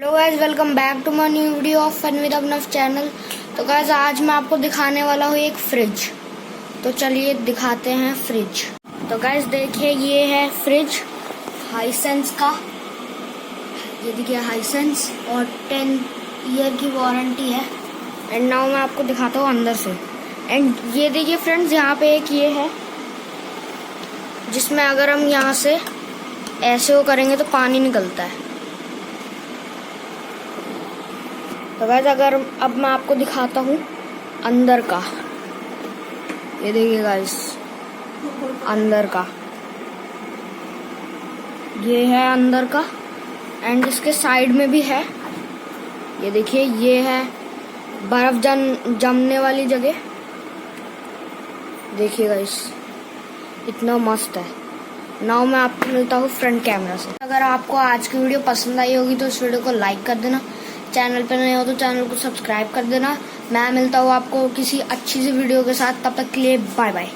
Hello guys, welcome back to my new video of fun with Abhinav channel. तो guys आज मैं आपको दिखाने वाला हूँ एक फ्रिज। तो चलिए दिखाते हैं फ्रिज। तो गाइस देखिए, ये है फ्रिज हाइसेंस का। ये देखिए हाइसेंस और 10 ईयर की वारंटी है। एंड नाउ मैं आपको दिखाता हूँ अंदर से। एंड ये देखिए फ्रेंड्स, यहाँ पे एक ये है जिसमें अगर हम यहाँ से ऐसे वो करेंगे तो पानी निकलता है। तो गाइस अगर अब मैं आपको दिखाता हूँ अंदर का। ये देखिए गाइस, अंदर का ये है अंदर का। एंड इसके साइड में भी है। ये देखिए, ये है बर्फ जमने वाली जगह। देखिए गाइस, इतना मस्त है। नाउ मैं आपको मिलता हूँ फ्रंट कैमरा से। अगर आपको आज की वीडियो पसंद आई होगी तो इस वीडियो को लाइक कर देना। चैनल पे नए हो तो चैनल को सब्सक्राइब कर देना। मैं मिलता हूँ आपको किसी अच्छी सी वीडियो के साथ। तब तक के लिए बाय बाय।